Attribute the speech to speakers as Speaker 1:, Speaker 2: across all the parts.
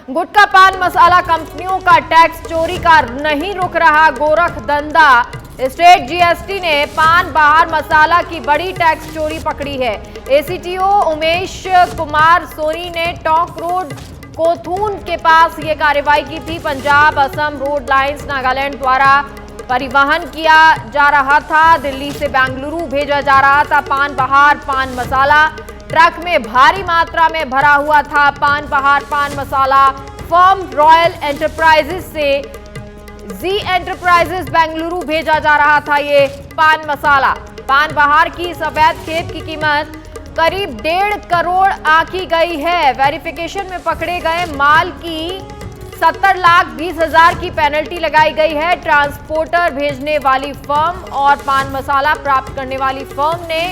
Speaker 1: गुटखा पान मसाला कंपनियों का टैक्स चोरी का नहीं रुक रहा गोरख धंधा। स्टेट जीएसटी ने पान बहार मसाला की बड़ी टैक्स चोरी पकड़ी है। एसीटीओ उमेश कुमार सोनी ने टोंक रोड कोथून के पास ये कार्रवाई की थी। पंजाब असम रोड लाइंस नागालैंड द्वारा परिवहन किया जा रहा था। दिल्ली से बेंगलुरु भेजा जा रहा था पान बहार पान मसाला। ट्रक में भारी मात्रा में भरा हुआ था पान बहार पान मसाला। फर्म रॉयल एंटरप्राइजेस से जी एंटरप्राइजेस बेंगलुरु भेजा जा रहा था ये पान मसाला। पान बहार की इस अवैध खेप की कीमत करीब 1.5 करोड़ आंकी गई है। वेरिफिकेशन में पकड़े गए माल की 70,20,000 की पेनल्टी लगाई गई है। ट्रांसपोर्टर भेजने वाली फर्म और पान मसाला प्राप्त करने वाली फर्म ने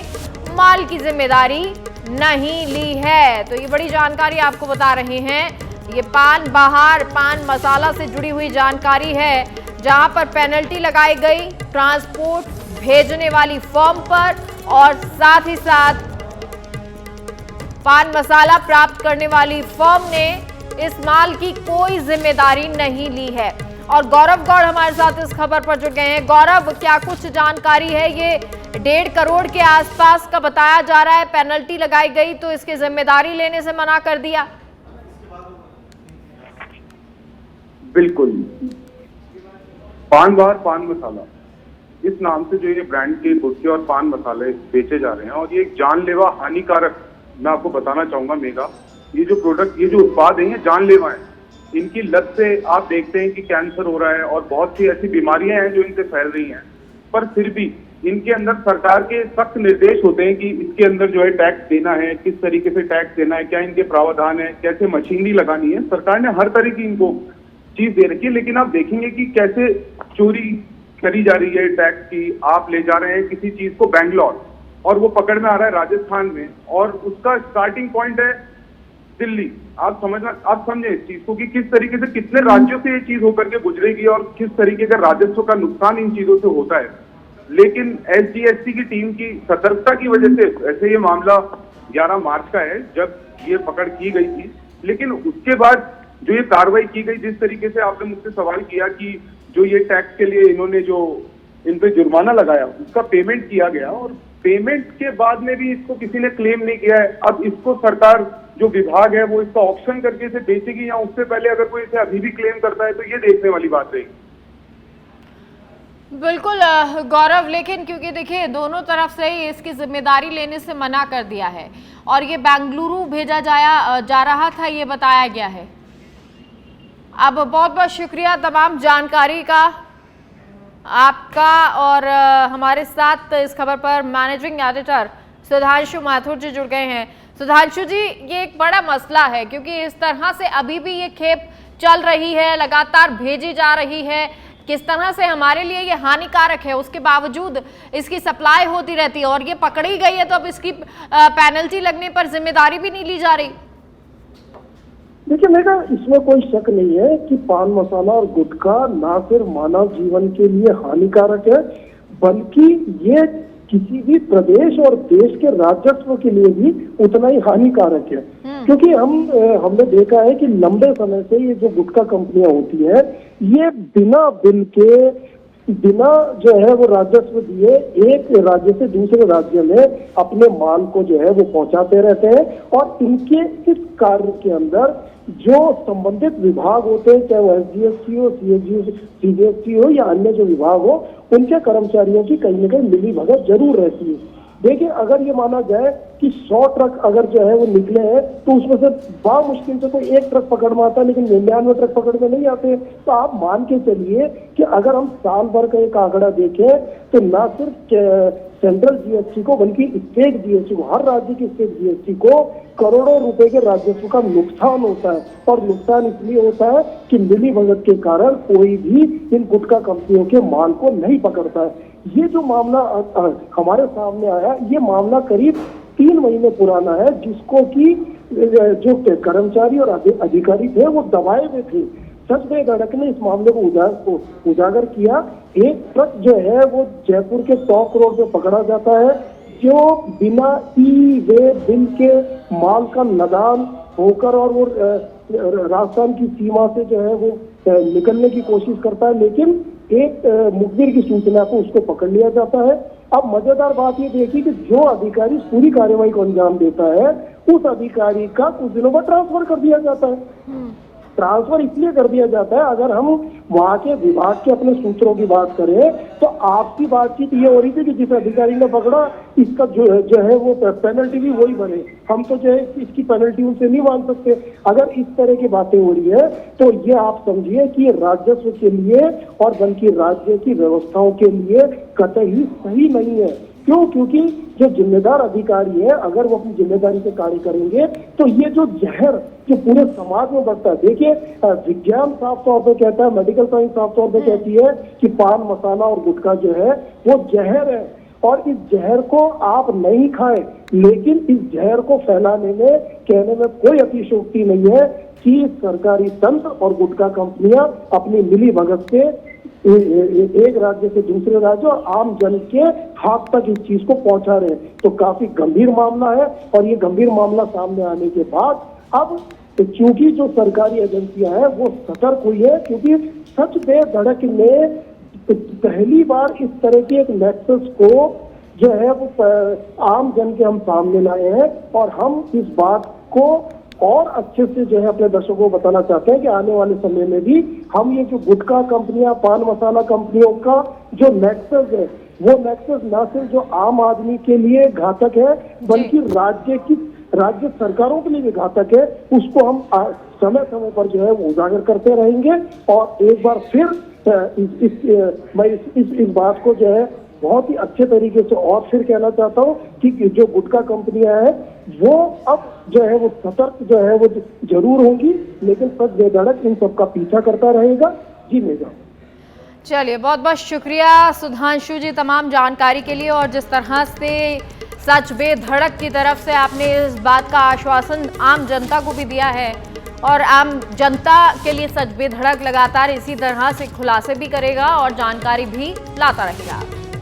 Speaker 1: माल की जिम्मेदारी नहीं ली है। तो ये बड़ी जानकारी आपको बता रहे हैं। ये पान बहार पान मसाला से जुड़ी हुई जानकारी है, जहां पर पेनल्टी लगाई गई ट्रांसपोर्ट भेजने वाली फर्म पर और साथ ही साथ पान मसाला प्राप्त करने वाली फर्म ने इस माल की कोई जिम्मेदारी नहीं ली है। और गौरव गौड़ हमारे साथ इस खबर पर जुड़ गए हैं। गौरव, क्या कुछ जानकारी है? ये 1.5 करोड़ के आसपास का बताया जा रहा है, पेनल्टी लगाई गई तो इसकी जिम्मेदारी लेने से मना कर दिया।
Speaker 2: बिल्कुल, पान बहार पान मसाला इस नाम से जो ये ब्रांड के गुटखे और पान मसाले बेचे जा रहे हैं और ये एक जानलेवा हानिकारक, मैं आपको बताना चाहूंगा मेघा, ये जो प्रोडक्ट, ये जो उत्पाद है, ये जानलेवा है। इनकी लत से आप देखते हैं कि कैंसर हो रहा है और बहुत सी ऐसी बीमारियां हैं जो इनसे फैल रही हैं। पर फिर भी इनके अंदर सरकार के सख्त निर्देश होते हैं कि इसके अंदर जो है टैक्स देना है, किस तरीके से टैक्स देना है, क्या इनके प्रावधान है, कैसे मशीनरी लगानी है। सरकार ने हर तरह की इनको चीज दे रखी है। लेकिन आप देखेंगे कि कैसे चोरी करी जा रही है टैक्स की। आप ले जा रहे हैं किसी चीज को बैंगलोर और वो पकड़ में आ रहा है राजस्थान में और उसका स्टार्टिंग पॉइंट है दिल्ली। आप समझे इस चीज को कि किस तरीके से कितने राज्यों से ये चीज होकर के गुजरेगी और किस तरीके का राजस्व का नुकसान इन चीजों से होता है। लेकिन एसजीएसटी की टीम की सतर्कता की वजह से, ऐसे ये मामला 11 मार्च का है जब ये पकड़ की गई थी, लेकिन उसके बाद जो ये कार्रवाई की गई, जिस तरीके से आपने मुझसे सवाल किया कि जो ये टैक्स के लिए इन्होंने जो इन पे जुर्माना लगाया उसका पेमेंट किया गया और पेमेंट के बाद में भी इसको किसी ने क्लेम नहीं किया है। अब इसको सरकार जो विभाग है वो इसका ऑप्शन करके इसे बेचेगी या उससे पहले अगर कोई इसे अभी भी क्लेम करता है तो ये देखने वाली बात रहेगी।
Speaker 1: बिल्कुल गौरव, लेकिन क्योंकि देखिए दोनों तरफ से ही इसकी जिम्मेदारी लेने से मना कर दिया है और ये बेंगलुरु भेजा जा रहा था, ये बताया गया है। अब बहुत बहुत शुक्रिया तमाम जानकारी का आपका। और हमारे साथ इस खबर पर मैनेजिंग एडिटर सुधांशु माथुर जी जुड़ गए हैं। सुधांशु जी, ये एक बड़ा मसला है क्योंकि इस तरह से अभी भी ये खेप चल रही है, लगातार भेजी जा रही है। किस तरह से हमारे लिए ये हानिकारक है, उसके बावजूद इसकी सप्लाई होती रहती है और ये पकड़ी गई है तो अब इसकी पेनल्टी लगने पर जिम्मेदारी भी नहीं ली जा रही।
Speaker 3: देखिए मेरा इसमें कोई शक नहीं है कि पान मसाला और गुटखा ना सिर्फ मानव जीवन के लिए हानिकारक है, बल्कि ये किसी भी प्रदेश और देश के राजस्व के लिए भी उतना ही हानिकारक है। क्योंकि हमने देखा है कि लंबे समय से ये जो गुटखा कंपनियां होती है, ये बिना बिल के, बिना जो है वो राजस्व दिए एक राज्य से दूसरे राज्य में अपने माल को जो है वो पहुंचाते रहते हैं। और इनके इस कार्य के अंदर जो संबंधित विभाग होते हैं, चाहे वो एसजीएसटी हो, सीजीएसटी हो या अन्य जो विभाग हो, उनके कर्मचारियों की कहीं न कहीं मिली भगत जरूर रहती है। देखिए, अगर ये माना जाए कि 100 ट्रक अगर जो है वो निकले हैं तो उसमें से बड़ा मुश्किल से कोई एक ट्रक पकड़ में आता है, लेकिन 99 ट्रक पकड़ में नहीं आते। तो आप मान के चलिए कि अगर हम साल भर का एक आंकड़ा देखें तो ना सिर्फ सेंट्रल जीएसटी को बल्कि स्टेट जीएसटी को, हर राज्य की स्टेट जीएसटी को करोड़ों रुपए के राजस्व का नुकसान होता है। और नुकसान इसलिए होता है कि मिली भगत के कारण कोई भी इन गुटखा कंपनियों के माल को नहीं पकड़ता है। ये जो मामला हमारे सामने आया, ये मामला करीब 3 महीने पुराना है, जिसको कि जो कर्मचारी और अधिकारी थे वो दबाए हुए थे। सच में धड़क ने इस मामले को उजागर किया। एक ट्रक जो है वो जयपुर के टोंक रोड पे पकड़ा जाता है, जो बिना ई वे बिल के माल का लदान होकर और वो राजस्थान की सीमा से जो है वो निकलने की कोशिश करता है, लेकिन एक मुखबिर की सूचना पर उसको पकड़ लिया जाता है। अब मजेदार बात ये देखिए कि जो अधिकारी इस पूरी कार्रवाई को अंजाम देता है, उस अधिकारी का कुछ दिनों बाद ट्रांसफर कर दिया जाता है। ट्रांसफर इसलिए कर दिया जाता है, अगर हम वहां के विभाग के अपने सूत्रों की बात करें तो आपकी बातचीत ये हो रही थी कि जिस अधिकारी ने पकड़ा इसका जो है वो पेनल्टी भी वही बने, हम तो जो है इसकी पेनल्टी उनसे नहीं मांग सकते। अगर इस तरह की बातें हो रही है तो ये आप समझिए कि राजस्व के लिए और बल्कि राज्य की व्यवस्थाओं के लिए कतई सही नहीं है। क्यों? क्योंकि जो जिम्मेदार अधिकारी है, अगर वो अपनी जिम्मेदारी से कार्य करेंगे तो ये जो जहर जो पूरे समाज में बढ़ता है, देखिए विज्ञान साफ तौर पे कहता है, मेडिकल साइंस साफ तौर पे कहती है कि पान मसाला और गुटखा जो है वो जहर है, और इस जहर को आप नहीं खाएं, लेकिन इस जहर को फैलाने में कहने में कोई अतिशयोक्ति नहीं है कि सरकारी तंत्र और गुटखा कंपनियां अपनी मिली भगत से एक राज्य से दूसरे राज्य और आम जन के हाथ तक इस चीज को पहुंचा रहे हैं। तो काफी गंभीर मामला है, और ये गंभीर मामला सामने आने के बाद अब चूंकि जो सरकारी एजेंसियां हैं वो सतर्क हुई है, क्योंकि सच बेधड़क ने पहली बार इस तरह की एक नेक्सस को जो है वो आम जन के हम सामने लाए हैं, और हम इस बात को और अच्छे से जो है अपने दर्शकों को बताना चाहते हैं कि आने वाले समय में भी हम ये जो गुटखा कंपनियां, पान मसाला कंपनियों का जो नेक्सस है, वो नेक्सस न सिर्फ जो आम आदमी के लिए घातक है बल्कि राज्य सरकारों के लिए भी घातक है, उसको हम समय समय पर जो है वो उजागर करते रहेंगे। और एक बार फिर मैं इस बात को जो है बहुत ही अच्छे तरीके से और फिर कहना चाहता हूँ कि जो गुटखा कंपनियां हैं वो अब जो है वो सतर्क जो है वो जरूर होंगी, लेकिन सच बेधड़क इन सबका पीछा करता रहेगा। जी मेगा।
Speaker 1: चलिए, बहुत बहुत शुक्रिया सुधांशु जी तमाम जानकारी के लिए, और जिस तरह से सच बेधड़क की तरफ से आपने इस बात का आश्वासन आम जनता को भी दिया है, और आम जनता के लिए सच बेधड़क लगातार इसी तरह से खुलासे भी करेगा और जानकारी भी लाता रहेगा।